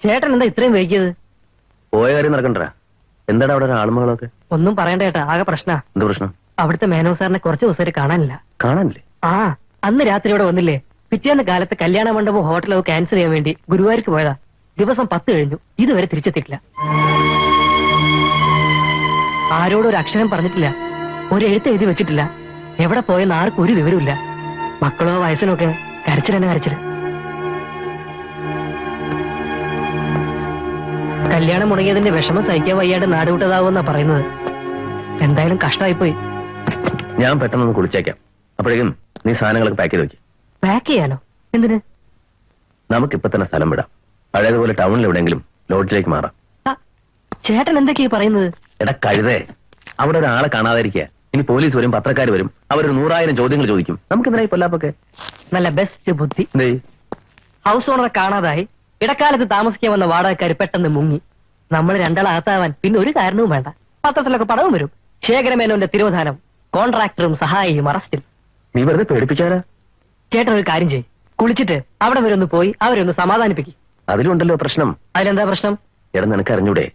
ചേട്ടൻ എന്താ ഇത്രയും വൈകിയത്? പോയ കാര്യം നടക്കണ്ട. എന്താണ് അവിടെ ആളുമകളൊക്കെ? ഒന്നും പറയണ്ട ചേട്ടാ, ആകെ പ്രശ്ന. എന്ത് പ്രശ്നം? അവിടുത്തെ മേനോ സാറിനെ കുറച്ച് ദിവസമായിട്ട് കാണാനില്ല. കാണാനില്ലേ? ആ, അന്ന് രാത്രി ഇവിടെ വന്നില്ലേ? പിറ്റേന്ന് കാലത്ത് കല്യാണ മണ്ഡപവും ഹോട്ടലോ ക്യാൻസൽ ചെയ്യാൻ വേണ്ടി ഗുരുവായൂർക്ക് പോയതാ. ദിവസം 10 കഴിഞ്ഞു, ഇതുവരെ തിരിച്ചെത്തിയിട്ടില്ല. ആരോടും ഒരു അക്ഷരം പറഞ്ഞിട്ടില്ല, ഒരു എഴുത്ത് എഴുതി വെച്ചിട്ടില്ല. എവിടെ പോയെന്ന് ആർക്കും ഒരു വിവരമില്ല. മക്കളോ വയസ്സിനോ ഒക്കെ കരച്ചിൽ തന്നെ കരച്ചിൽ. കല്യാണം മുടങ്ങിയതിന്റെ വിഷമം സഹിക്കാൻ വയ്യാണ്ട് നാടുവിട്ടതാവുമെന്നാ പറയുന്നത്. എന്തായാലും കഷ്ടമായിപ്പോയി. ഞാൻ പെട്ടെന്ന് കുളിച്ചേക്കാം. അപ്പോഴേക്കും നീ സാധനങ്ങളൊക്കെ പാക്ക് ചെയ്ത് വെക്കും. പാക്ക് ചെയ്യാനോ? എന്തിന്? നമുക്കിപ്പൊ തന്നെ സ്ഥലം വിടാം. പഴയതുപോലെ ടൗണിൽ എവിടെയെങ്കിലും ലോഡ്ജിലേക്ക് മാറാം. ചേട്ടൻ എന്തൊക്കെയാ പറയുന്നത്? എടാ കഴുതേ, അവിടെ ഒരാളെ കാണാതിരിക്കുക. ഇനി പോലീസ് വരും, പത്രക്കാർ വരും, അവരൊരു 100,000 ചോദ്യങ്ങൾ ചോദിക്കും. നമുക്ക് എന്തിനായി പൊല്ലാപ്പൊക്കെ? നല്ല ബെസ്റ്റ് ബുദ്ധി. ഹൗസ് ഓണറെ കാണാതായി. ഇടക്കാലത്ത് താമസിക്കാൻ വന്ന വാടകക്കാർ പെട്ടെന്ന് മുങ്ങി. നമ്മൾ രണ്ടാളകത്താവാൻ പിന്നെ ഒരു കാരണവും വേണ്ട. പത്രത്തിലൊക്കെ പടവും വരും. ശേഖരമേനോന്റെ തിരോധാനം, കോൺട്രാക്ടറും സഹായിയും അറസ്റ്റിൽ. നീ വെറുതെ പേടിപ്പിക്കാനാ? ചേട്ടൻ ഒരു കാര്യം ചെയ്യും, കുളിച്ചിട്ട് അവിടെ വരെ ഒന്ന് പോയി അവരെ ഒന്ന് സമാധാനിപ്പിക്കും. അതിലുണ്ടല്ലോ പ്രശ്നം. അതിലെന്താ പ്രശ്നം? എടാ നിനക്ക് അറിഞ്ഞൂടെ,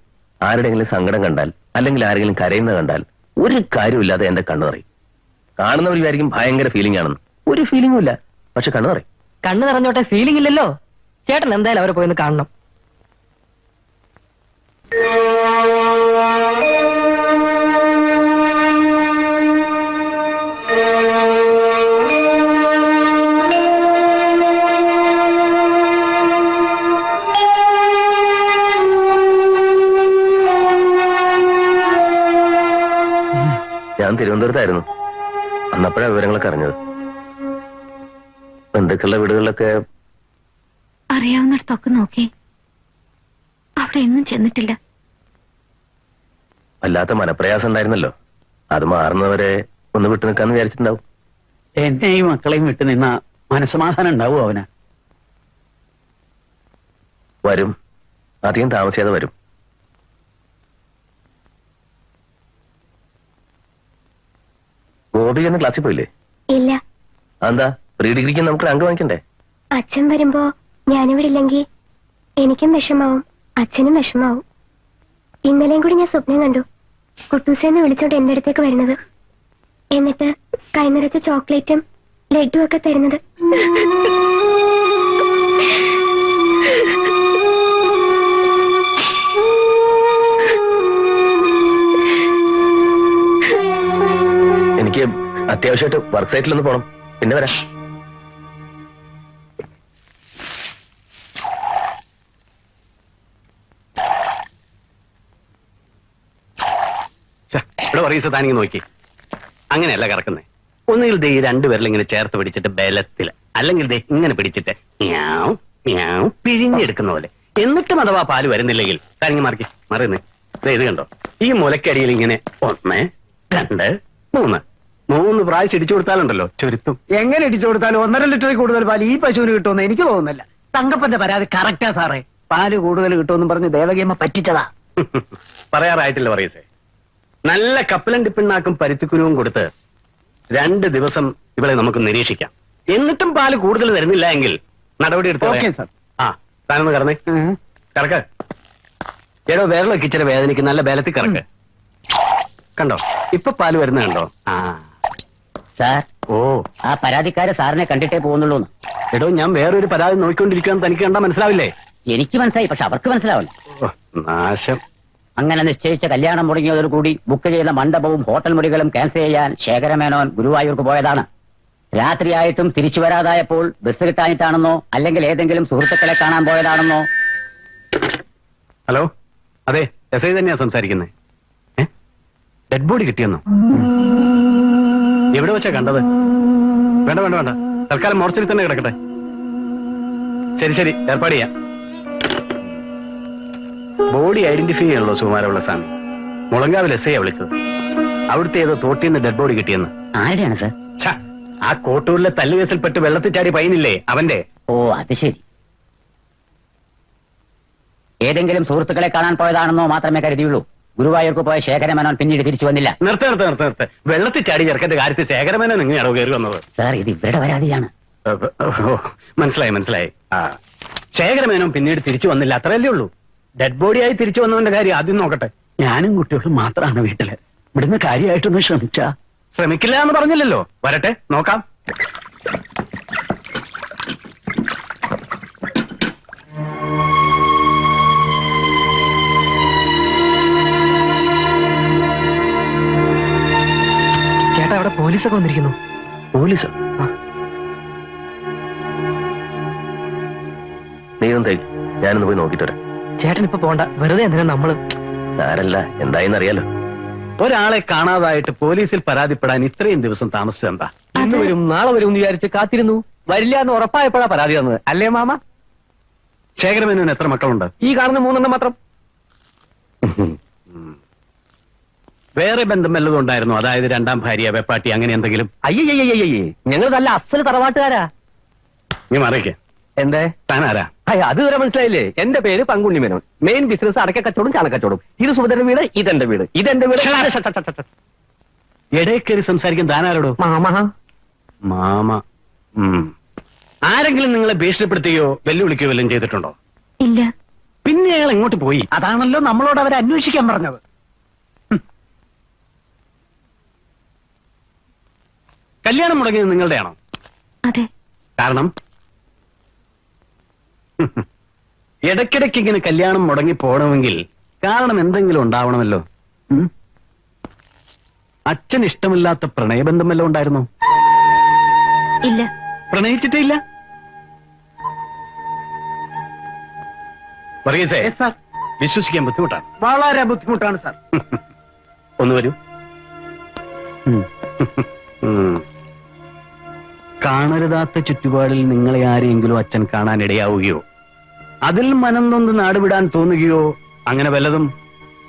ആരുടെയെങ്കിലും സങ്കടം കണ്ടാൽ അല്ലെങ്കിൽ ആരെങ്കിലും കരയുന്നത് കണ്ടാൽ ഒരു കാര്യമില്ലാതെ എന്റെ കണ്ണു നിറയും. കാണുന്നവർ വിചാരിക്കും ഭയങ്കര ഫീലിംഗ് ആണെന്ന്. ഒരു ഫീലിംഗും ഇല്ല, പക്ഷെ കണ്ണു നിറയും. കണ്ണു നിറഞ്ഞോട്ടെ, ഫീലിംഗ് ഇല്ലല്ലോ. ചേട്ടൻ എന്തായാലും അവരെ പോയി കാണണം. ഞാൻ തിരുവനന്തപുരത്തായിരുന്നു. അന്നപ്പോഴാണ് വിവരങ്ങളൊക്കെ അറിഞ്ഞത്. ബന്ധുക്കളുടെ വീടുകളിലൊക്കെ അറിയാവുന്നിടത്തൊക്കെ നോക്കി, അവിടെ എങ്ങും ചെന്നിട്ടില്ല. വല്ലാത്ത മനപ്രയാസം ഉണ്ടായിരുന്നല്ലോ. അത് മാറുന്നവരെ ഒന്ന് വിട്ടു നിൽക്കാന്ന് വിചാരിച്ചിട്ടുണ്ടാവും. എന്നെയും മക്കളെയും വിട്ടു നിന്ന മനസ്സമാധാനം ഉണ്ടാവും അവന്. വരും, അധികം താമസിയാതെ വരും. ഗോപി എന്ന ക്ലാസ്സിൽ പോയില്ലേ? ഇല്ല. എന്താ, പ്രീ ഡിഗ്രിക്ക് നമുക്ക് റാങ്ക് വാങ്ങിക്കണ്ടേ? അച്ഛൻ വരുമ്പോ ഞാനിവിടെ ഇല്ലെങ്കിൽ എനിക്കും വിഷമാവും, അച്ഛനും വിഷമാവും. ഇന്നലെയും കൂടി ഞാൻ സ്വപ്നം കണ്ടു, കുട്ടൂസേന്ന് വിളിച്ചോണ്ട് എന്റെ അടുത്തേക്ക് വരുന്നത്. എന്നിട്ട് കൈനിറച്ച ചോക്ലേറ്റും ലഡും ഒക്കെ തരുന്നത്. എനിക്ക് അത്യാവശ്യമായിട്ട് വർക്ക് സൈറ്റിലൊന്ന് പോണം, പിന്നെ വരാം. ഇവിടെ പറയും താനിങ്ങ് നോക്കി. അങ്ങനെയല്ല കറക്കുന്നേ. ഒന്നുകിൽ ദേ 2 വിരൽ ഇങ്ങനെ ചേർത്ത് പിടിച്ചിട്ട് ബലത്തില്, അല്ലെങ്കിൽ ദേ ഇങ്ങനെ പിടിച്ചിട്ട് മ്യാവ് മ്യാവ് പിഴിഞ്ഞെടുക്കുന്ന പോലെ. എന്നിട്ടും അഥവാ പാല് വരുന്നില്ലെങ്കിൽ താനിങ്ങ് മാറിക്ക് മറിയുന്നേ. ഇത് കണ്ടോ, ഈ മുലക്കടിയിൽ ഇങ്ങനെ 1, 2, 3 പ്രാവശ്യം ഇടിച്ചു കൊടുത്താലുണ്ടല്ലോ ചുരുത്തും. എങ്ങനെ ഇടിച്ചു കൊടുത്താലും 1.5 ലിറ്ററിൽ കൂടുതൽ പാല് ഈ പശുവിന് കിട്ടുമെന്ന് എനിക്ക് തോന്നുന്നില്ല. തങ്കപ്പന്റെ പരാതി കറക്റ്റാ സാറേ. പാല് കൂടുതൽ കിട്ടുമെന്നും പറഞ്ഞ് ദേവകിയമ്മ പറ്റിച്ചതാ. പറയാറായിട്ടില്ല പറയസേ. നല്ല കപ്പലണ്ടി പിണ്ണാക്കും പരുത്തിക്കുരുവും കൊടുത്ത് 2 ദിവസം ഇവളെ നമുക്ക് നിരീക്ഷിക്കാം. എന്നിട്ടും പാല് കൂടുതൽ തരുന്നില്ല എങ്കിൽ നടപടി എടുത്തു. ആ, താനൊന്ന് കറന്നേ. കറക്ക്. ഏടോ വിരലൊക്കെ ഇച്ചിരി വേദനയ്ക്ക് നല്ല ബലത്തിൽ കറക്ക്. കണ്ടോ, ഇപ്പൊ പാല് വരുന്ന കണ്ടോ? ആ സാർ, ഓ, ആ പരാതിക്കാരെ സാറിനെ കണ്ടിട്ടേ പോകുന്നുള്ളൂ. എടോ, ഞാൻ വേറൊരു പരാതി നോക്കിക്കൊണ്ടിരിക്കുകയെന്ന് തനിക്ക് കണ്ടാ മനസ്സിലാവില്ലേ? എനിക്ക് മനസ്സിലായി, പക്ഷെ അവർക്ക് മനസ്സിലാവില്ല. നാശം. അങ്ങനെ നിശ്ചയിച്ച കല്യാണം മുടങ്ങിയതോടുകൂടി ബുക്ക് ചെയ്ത മണ്ഡപവും ഹോട്ടൽ മുറികളും ക്യാൻസൽ ചെയ്യാൻ ശേഖരമേനോൻ ഗുരുവായൂർക്ക് പോയതാണ്. രാത്രിയായിട്ടും തിരിച്ചു വരാതായപ്പോൾ ബസ് കിട്ടാനിട്ടാണെന്നോ അല്ലെങ്കിൽ ഏതെങ്കിലും സുഹൃത്തുക്കളെ കാണാൻ പോയതാണെന്നോ. ഹലോ, അതെ, എസ് ഐ തന്നെയാ സംസാരിക്കുന്നേ. Dead body കിട്ടിയെന്നോ? എവിടെ വെച്ചാ കണ്ടത്? വേണ്ട വേണ്ട വേണ്ട, തൽക്കാലം മോർച്ചറിൽ തന്നെ കിടക്കട്ടെ. ശരി ശരി, ഏർപ്പാട് ചെയ്യാം. ബോഡി ഐഡന്റിഫൈ ചെയ്യാനുള്ള സുകുമാരമുള്ള സ്വാമി. മുളങ്കാവിൽ എസ് ഐ വിളിച്ചത്. അവിടുത്തെ ഏതോ തോട്ടിന്ന് ഡെഡ് ബോഡി കിട്ടിയെന്ന്. ആരുടെയാണ് സാർ? ആ കോട്ടൂരിലെ തല്ലുകേസിൽപ്പെട്ട് വെള്ളത്തിൽ ചാടി പയ്യനില്ലേ, അവന്റെ. ഓ, അത് ശരി. ഏതെങ്കിലും സുഹൃത്തുക്കളെ കാണാൻ പോയതാണെന്നോ മാത്രമേ കരുതിയുള്ളൂ. ഗുരുവായൂർക്ക് പോയ ശേഖരമേനോൻ പിന്നീട് തിരിച്ചു വന്നില്ല. നിർത്ത്. വെള്ളത്തിൽ ചാടി ചെറുക്കന്റെ കാര്യത്തിൽ ശേഖരമേനോൻ എങ്ങനെയാണോ കയറി വന്നത്? സാർ, ഇത് ഇവരുടെ പരാതിയാണ്. മനസ്സിലായി. ആ ശേഖരമേനോൻ പിന്നീട് തിരിച്ചു വന്നില്ല, അത്രയല്ലേ ഉള്ളൂ. ഡെഡ് ബോഡിയായി തിരിച്ചു വന്നവന്റെ കാര്യം ആദ്യം നോക്കട്ടെ. ഞാനും കുട്ടികളും മാത്രമാണ് വീട്ടില്. ഇവിടുന്ന് കാര്യമായിട്ടൊന്ന് ശ്രമിച്ചാ. ശ്രമിക്കില്ല എന്ന് പറഞ്ഞില്ലല്ലോ. വരട്ടെ, നോക്കാം. ചേട്ടാ അവിടെ പോലീസൊക്കെ വന്നിരിക്കുന്നു. പോലീസ്? നീ എന്തേക്ക്, ഞാനൊന്ന് പോയി നോക്കിട്ട് വരാം. ചേട്ടൻ ഇപ്പൊ പോണ്ട, വെറുതെ എന്തിനാ നമ്മള്. സാരല്ല, എന്തായെന്നറിയാലോ. ഒരാളെ കാണാതായിട്ട് പോലീസിൽ പരാതിപ്പെടാൻ ഇത്രയും ദിവസം താമസിച്ചെന്താ? ഇന്ന് വരും നാളെ വരും എന്ന് വിചാരിച്ച് കാത്തിരുന്നു. വരില്ല എന്ന് ഉറപ്പായപ്പോഴാ പരാതി തന്നത്, അല്ലേ മാമ? ശേഖരമേനോൻ എത്ര മക്കളുണ്ട്? ഈ കാണുന്ന 3 മാത്രം. വേറെ ബന്ധം വല്ലതും ഉണ്ടായിരുന്നു? അതായത് രണ്ടാം ഭാര്യ, വെപ്പാട്ടി, അങ്ങനെ എന്തെങ്കിലും? അയ്യയ്യയ്യേ, ഞങ്ങൾ നല്ല അസല് തറവാട്ടുകാരാ. നീ മറിയിക്കേ. എന്തേ? താനാരാ? അത് വരെ മനസ്സിലായില്ലേ? എന്റെ പേര് പങ്കുണ്ണി മേനോൻ. മെയിൻ ബിസിനസ് അടക്ക കച്ചവടം, ചാണകച്ചവടം. ഇത് സുഭദ്രന്റെ വീട്, ഇതെന്റെ വീട്, ഇതെന്റെ വീട്. ഇടയിൽ കയറി സംസാരിക്കാൻ താനാരോടോ? മാമ. മാമ. ആരെങ്കിലും നിങ്ങളെ ഭീഷണിപ്പെടുത്തുകയോ വെല്ലുവിളിക്കുകയോ വല്ലതും ചെയ്തിട്ടുണ്ടോ? ഇല്ല. പിന്നെ അയാൾ എങ്ങോട്ട് പോയി? അതാണല്ലോ നമ്മളോട് അവരെ അന്വേഷിക്കാൻ പറഞ്ഞത്. കല്യാണം മുടങ്ങിയത് നിങ്ങളുടെയാണോ? അതെ. കാരണം? ഇടയ്ക്കിടയ്ക്ക് ഇങ്ങനെ കല്യാണം മുടങ്ങി പോകണമെങ്കിൽ കാരണം എന്തെങ്കിലും ഉണ്ടാവണമല്ലോ. അച്ഛൻ ഇഷ്ടമില്ലാത്ത പ്രണയബന്ധം വല്ലതും ഉണ്ടായിരുന്നോ? ഇല്ല. പ്രണയിച്ചിട്ടേ ഇല്ല? പറയസേ സാർ, വിശ്വസിക്കാൻ ബുദ്ധിമുട്ടാണ്. വളരെ ബുദ്ധിമുട്ടാണ് സാർ. ഒന്ന് വരൂ. കാണരുതാത്ത ചുറ്റുപാടിൽ നിങ്ങളെ ആരെങ്കിലും അച്ഛൻ കാണാൻ ഇടയാവുകയോ അതിൽ മനം നൊന്ന് നാടുവിടാൻ തോന്നുകയോ അങ്ങനെ വല്ലതും?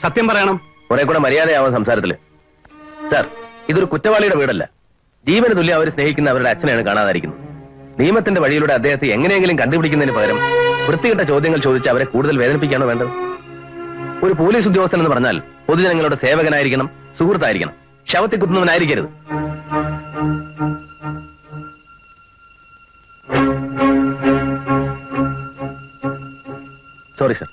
സത്യം പറയണം. കുറെ കൂടെ മര്യാദയാവാൻ സംസാരത്തില്. സാർ, ഇതൊരു കുറ്റവാളിയുടെ വീടല്ല. ജീവന് തുല്യം അവർ സ്നേഹിക്കുന്ന അവരുടെ അച്ഛനെയാണ് കാണാതായിരിക്കുന്നത്. നിയമത്തിന്റെ വഴിയിലൂടെ അദ്ദേഹത്തെ എങ്ങനെയെങ്കിലും കണ്ടുപിടിക്കുന്നതിന് പകരം വൃത്തികെട്ട ചോദ്യങ്ങൾ ചോദിച്ച് അവരെ കൂടുതൽ വേദനിപ്പിക്കുകയാണോ വേണ്ടത്? ഒരു പോലീസ് ഉദ്യോഗസ്ഥൻ എന്ന് പറഞ്ഞാൽ പൊതുജനങ്ങളുടെ സേവകനായിരിക്കണം, സുഹൃത്തായിരിക്കണം, ശവത്തിൽ കുത്തുന്നവനായിരിക്കരുത്. Sorry sir.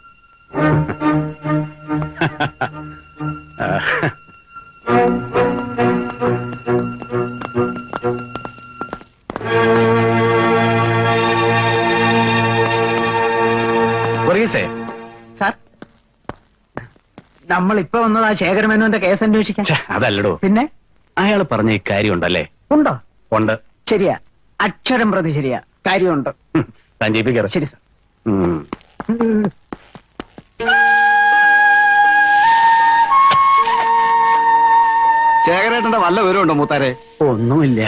സാർ, നമ്മളിപ്പോ വന്നത് ആ ശേഖരമേനോന്റെ കേസ് അന്വേഷിക്കാൻ. അതല്ലടോ. പിന്നെ അയാൾ പറഞ്ഞ ഈ കാര്യം ഉണ്ടല്ലേ? ഉണ്ടോ? ഉണ്ട്. ശരിയാ, അക്ഷരം പ്രതി ശരിയാ, കാര്യമുണ്ട്. താൻ ജയിപ്പിക്കാറ്. ശരി സാർ. ശേഖരേട്ടന്റെ വല്ല വിവരമുണ്ടോ മൂത്താരെ? ഒന്നുമില്ല.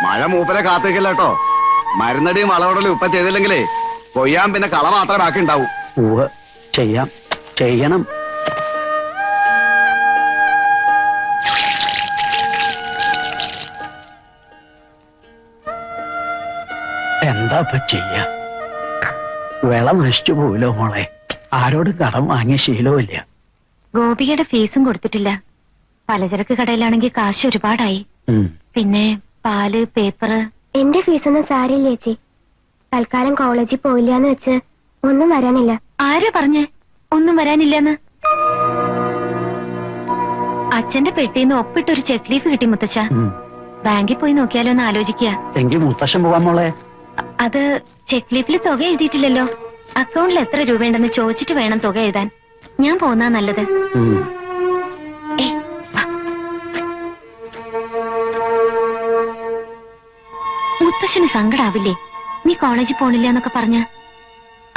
മഴ മൂപ്പരെ കാത്തിരിക്കില്ല കേട്ടോ. മരുന്നടിയും വളവിടലും ഇപ്പൊ ചെയ്തില്ലെങ്കിലേ കൊയ്യാൻ പിന്നെ കള മാത്രമേ ബാക്കി ഉണ്ടാവൂ. ചെയ്യണം. എന്താ ചെയ്യ? വിള നശിച്ചു പോവില്ലോ മോളെ. ആരോടും കടം വാങ്ങിയ ശീലവുമില്ല. ഗോപികയുടെ ഫീസും കൊടുത്തിട്ടില്ല. പലചരക്ക് കടയിലാണെങ്കിൽ കാശ് ഒരുപാടായി. പിന്നെ പാല്, പേപ്പർ. എന്റെ ഫീസൊന്നും സാരില്ല ചേച്ചി. തൽക്കാലം കോളേജിൽ പോയില്ലാന്ന് വെച്ച് ഒന്നും വരാനില്ല. ആരാ പറഞ്ഞേ ഒന്നും വരാനില്ലെന്ന്? അച്ഛന്റെ പെട്ടിന്ന് ഒപ്പിട്ടൊരു ചെക്ക് ലീഫ് കിട്ടി മുത്തച്ഛ. ബാങ്കിൽ പോയി നോക്കിയാലോ എന്ന് ആലോചിക്കുക. എങ്കിൽ മുത്തശ്ശൻ പോവാൻ മോളെ. അത് ചെക്ക് ലീഫിൽ തുക എഴുതിയിട്ടില്ലല്ലോ. അക്കൗണ്ടിൽ എത്ര രൂപയുണ്ടെന്ന് ചോദിച്ചിട്ട് വേണം തുക എഴുതാൻ. ഞാൻ പോന്നാ നല്ലത്. മുത്തശ്ശന് സങ്കടാവില്ലേ നീ കോളേജിൽ പോണില്ല എന്നൊക്കെ പറഞ്ഞ?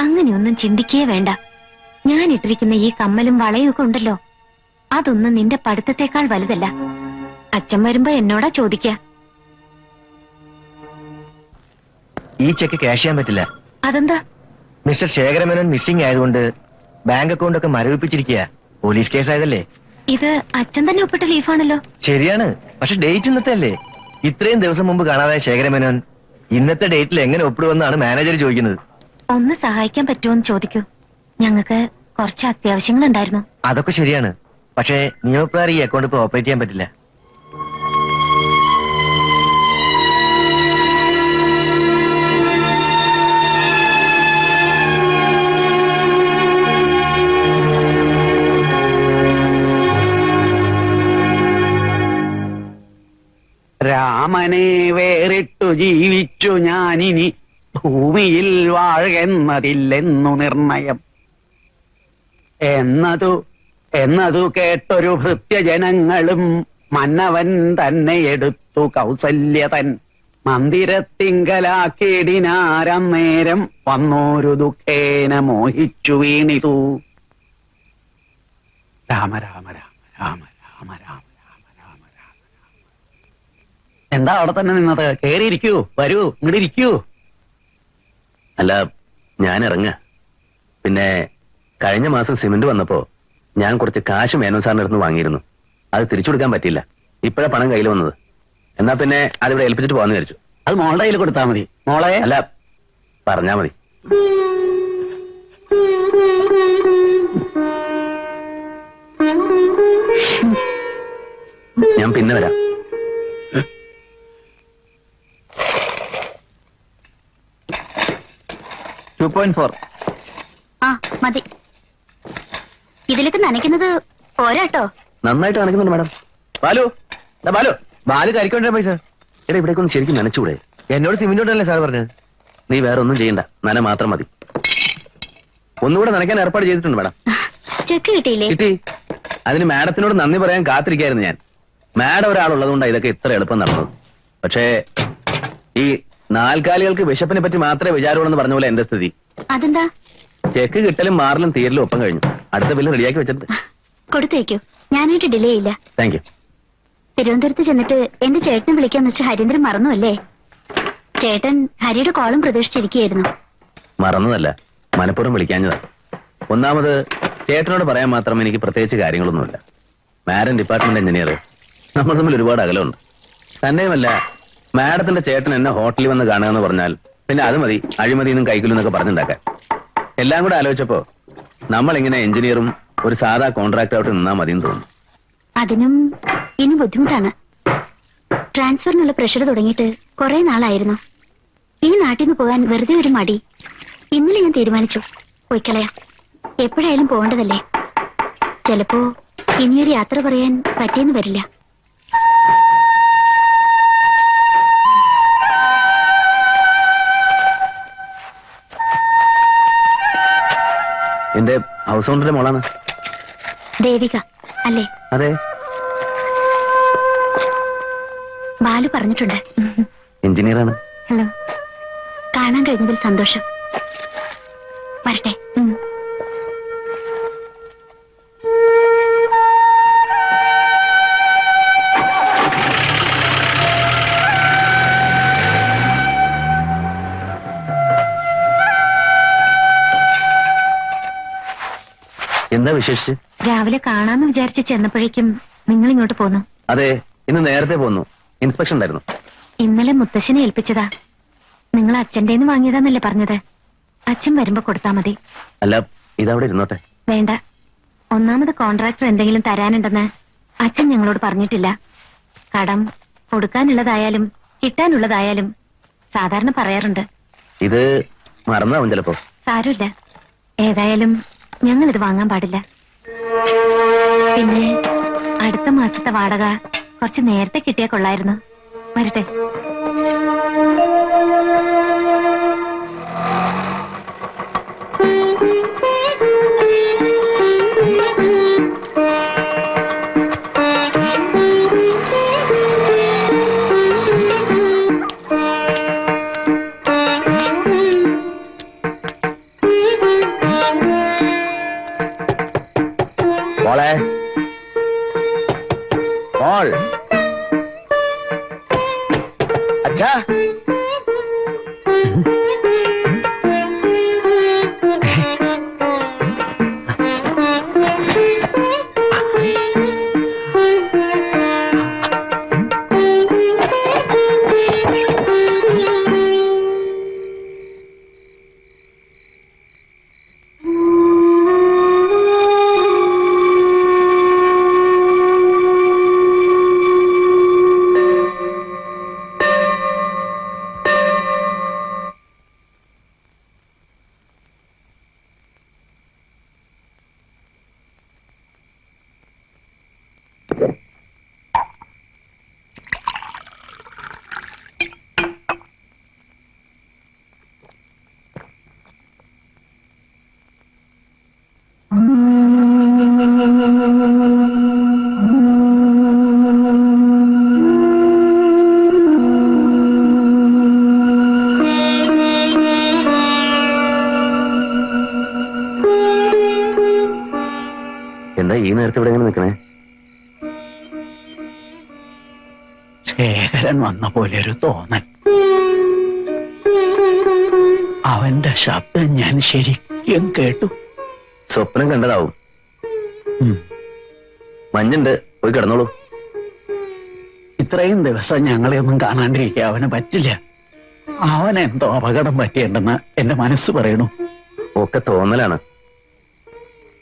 അങ്ങനെയൊന്നും ചിന്തിക്കേ വേണ്ട. ഞാൻ ഇട്ടിരിക്കുന്ന ഈ കമ്മലും വളയും ഒക്കെ ഉണ്ടല്ലോ, അതൊന്നും നിന്റെ പഠിത്തത്തെക്കാൾ വലുതല്ല. അച്ഛൻ വരുമ്പോ എന്നോടാ ചോദിക്ക. ഈ ചെക്ക് ക്യാഷ് ചെയ്യാൻ പറ്റില്ല. അതെന്താ? മിസ്റ്റർ ശേഖരമേനോൻ മിസ്സിംഗ് ആയതുകൊണ്ട് ബാങ്ക് അക്കൗണ്ട് ഒക്കെ മരവിപ്പിച്ചിരിക്കുക. Police case ആയതല്ലേ. ഇത് അച്ഛൻ തന്നെ ഒപ്പിട്ട ലീഫാണല്ലോ. ശരിയാണ്, പക്ഷെ ഡേറ്റ് ഇന്നത്തെ അല്ലേ. ഇത്രയും ദിവസം മുമ്പ് കാണാതായ ശേഖരമേനോൻ ഇന്നത്തെ ഡേറ്റിൽ എങ്ങനെ ഒപ്പിടുമെന്നാണ് മാനേജർ ചോദിക്കുന്നത്. ഒന്ന് സഹായിക്കാൻ പറ്റുമോന്ന് ചോദിക്കൂ. ഞങ്ങൾക്ക് കുറച്ച് അത്യാവശ്യങ്ങളുണ്ടായിരുന്നു. അതൊക്കെ ശരിയാണ്, പക്ഷേ നിയമപ്രകാരം ഈ അക്കൗണ്ട് ഇപ്പൊ ഓപ്പറേറ്റ് ചെയ്യാൻ പറ്റില്ല. രാമനെ വേറിട്ടു ജീവിച്ചു ഞാനിനി ഭൂമിയിൽ വാഴെന്നതില്ലെന്നു നിർണയം. എന്നതു കേട്ടൊരു ഭൃത്യജനങ്ങളും മന്നവൻ തന്നെ എടുത്തു കൗസല്യതൻ മന്ദിരത്തിങ്കലാക്കിടിനാരം നേരം വന്നോരു ദുഃഖേന മോഹിച്ചു വീണിതു. രാമ രാമ രാമ രാമ രാമ രാമ രാമ രാമ രാമ. എന്താ അവിടെ തന്നെ നിന്നത്? കേറിയിരിക്കൂ, വരൂ, ഇങ്ങോട്ട് ഇരിക്കൂ. അല്ല, ഞാൻ ഇറങ്ങ. പിന്നെ കഴിഞ്ഞ മാസം സിമന്റ് വന്നപ്പോ ഞാൻ കുറച്ച് കാശ് മേനോൻ സാറിന്റെ അടുത്ത് വാങ്ങിയിരുന്നു. അത് തിരിച്ചു കൊടുക്കാൻ പറ്റിയില്ല. ഇപ്പോഴാ പണം കയ്യിൽ വന്നത്. എന്നാ പിന്നെ അതിവിടെ ഏൽപ്പിച്ചിട്ട് പോകാന്ന് വിചാരിച്ചു. അത് മോളുടെ കയ്യിൽ കൊടുത്താ മതി. മോളെ അല്ല, പറഞ്ഞാ മതി. ഞാൻ പിന്നെ വരാം. ആ മതി. ഇതിലേക്ക് നനയ്ക്കുന്നത് പോരാട്ടോ. നന്നായിട്ട് കാണിക്കുന്നുണ്ട് മാഡം. ബാലു, ബാലു, ബാലു കരിക്കൊണ്ട പൈസ. എടാ, ഇവിടേക്കൊന്ന് ശരിക്കും നനച്ചൂടെ? എന്നോട് സിമെന്റ് കൊണ്ടല്ലേ സാർ പറഞ്ഞത്? നീ വേറെ ഒന്നും ചെയ്യണ്ട, നന മാത്രം മതി. ഒന്നുകൂടെ നനയ്ക്കാൻ ഏർപ്പാട് ചെയ്തിട്ടുണ്ട് മാഡം. ചെക്ക് കിട്ടിയില്ലേ? കിട്ടി. അതിന് മാഡത്തിനോട് നന്ദി പറയാൻ കാത്തിരിക്കായിരുന്നു ഞാൻ. മാഡം ഒരാളുള്ളതുകൊണ്ടാണ് ഇതൊക്കെ ഇത്ര എളുപ്പം നടന്നത്. പക്ഷേ ഈ നാൽക്കാലികൾക്ക് വിശപ്പിനെ പറ്റി മാത്രമേ വിചാരമുള്ളൂ എന്ന് പറഞ്ഞ പോലെ എന്റെ സ്ഥിതി. അതെന്താ? ചെക്ക് കിട്ടലും മാറലും തീരലും ഒപ്പം കഴിഞ്ഞു. അടുത്ത ബില്ല് റെഡിയാക്കി വെച്ചിട്ടുണ്ട്. കൊടുത്തേക്കൂ, ഞാനായിട്ട് ഡിലേ ഇല്ല. Thank you. തിരുവനന്തപുരത്ത് ചെന്നിട്ട് എന്റെ ചേട്ടനെ വിളിക്കാന്ന് വെച്ചാൽ ഹരീന്ദ്രൻ മറന്നു അല്ലേ? ചേട്ടൻ ഹരിയുടെ കോളും പ്രതീക്ഷിച്ചിരിക്കുകയായിരുന്നു. മറന്നതല്ല, മനഃപൂർവ്വം വിളിക്കാഞ്ഞതാ. ഒന്നാമത് ചേട്ടനോട് പറയാൻ മാത്രം എനിക്ക് പ്രത്യേകിച്ച് കാര്യങ്ങളൊന്നുമില്ല. മാഡം ഡിപ്പാർട്ട്മെന്റ് എഞ്ചിനീയർ, നമ്മൾ തമ്മിൽ ഒരുപാട് അകലമുണ്ട്. തന്നെയുമല്ല, മാഡത്തിന്റെ ചേട്ടൻ എന്നെ ഹോട്ടലിൽ വന്ന് കാണുക എന്ന് പറഞ്ഞാൽ പിന്നെ അത് മതി, അഴിമതിന്നും കൈക്കൂലും എന്നൊക്കെ പറഞ്ഞുണ്ടാക്കാൻ. എല്ലാം കൂടെ ആലോചിച്ചപ്പോ നമ്മളിങ്ങനെ എഞ്ചിനീയറും ഒരു സാധാ കോൺട്രാക്ടറായിട്ട് നിന്നാ മതിയെന്ന് തോന്നുന്നു. അതിനും ഇനി ബുദ്ധിമുട്ടാണ്. ട്രാൻസ്ഫറിനുള്ള പ്രഷർ തുടങ്ങിയിട്ട് കുറെ നാളായിരുന്നു. ഈ നാട്ടിൽ നിന്ന് പോകാൻ വെറുതെ ഒരു മടി. ഇന്നലെ ഞാൻ തീരുമാനിച്ചു, പോയിക്കളയാം. എപ്പോഴായാലും പോകേണ്ടതല്ലേ. ചിലപ്പോ ഇനിയൊരു യാത്ര പറയാൻ പറ്റിയെന്ന് വരില്ല. എന്റെ ഹൗസ് ഓണറിന്റെ മോളാണ് ദേവിക അല്ലേ? അതെ. ബാലു പറഞ്ഞിട്ടുണ്ട്. എഞ്ചിനീയറാണ്. ഹലോ, കാണാൻ കഴിഞ്ഞതിൽ സന്തോഷം. വരട്ടെ. എന്താ വിശേഷിച്ച്? രാവിലെ കാണാന്ന് വിചാരിച്ച് ചെന്നപ്പോഴേക്കും നിങ്ങൾ ഇങ്ങോട്ട് പോന്നു. അതെ, ഇന്ന് നേരത്തെ പോന്നു. ഇൻസ്പെക്ഷൻ ഉണ്ടായിരുന്നു. ഇന്നലെ മുത്തശ്ശനെ ഏൽപ്പിച്ചതാ. നിങ്ങൾ അച്ഛൻ്റെന്ന് വാങ്ങിയതാന്നല്ലേ പറഞ്ഞത്? അച്ഛൻ വരുമ്പോ കൊടുത്താ മതി. അല്ല, ഇതവിടെ ഇരുന്നോട്ടെ. വേണ്ട. ഒന്നാമത് കോൺട്രാക്ടർ എന്തെങ്കിലും തരാനുണ്ടെന്ന് അച്ഛൻ ഞങ്ങളോട് പറഞ്ഞിട്ടില്ല. കടം കൊടുക്കാനുള്ളതായാലും കിട്ടാനുള്ളതായാലും സാധാരണ പറയാറുണ്ട്. ഇത് മറന്നാവും ചിലപ്പോ. സാരമില്ല. ഏതായാലും ഞങ്ങൾ ഇത് വാങ്ങാൻ പാടില്ല. പിന്നെ അടുത്ത മാസത്തെ വാടക കുറച്ച് നേരത്തെ കിട്ടിയാ കൊള്ളായിരുന്നു. വരട്ടെ. മോളെ, മോൾ. അച്ഛാ, നേരത്തെ ഇവിടെ എങ്ങനെ നിൽക്കണേ? ശേഖരൻ വന്ന പോലെ ഒരു തോന്നൽ. അവന്റെ ശബ്ദം ഞാൻ ശരിക്കും കേട്ടു. സ്വപ്നം കണ്ടതാവും. ഉം. മഞ്ഞുണ്ട്, പോയി കിടന്നോളൂ. ഇത്രയും ദിവസം ഞങ്ങളെ ഒന്നും കാണാണ്ടിരിക്കുക അവന് പറ്റില്ല. അവനെന്തോ അപകടം പറ്റിയിട്ടുണ്ടെന്ന് എന്റെ മനസ്സ് പറയണു. ഒക്കെ തോന്നലാണ്.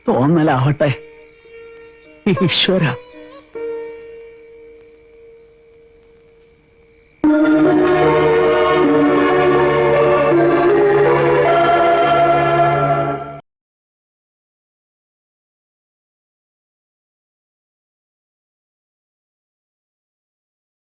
തോന്നലാവട്ടെ. ഈശ്വര,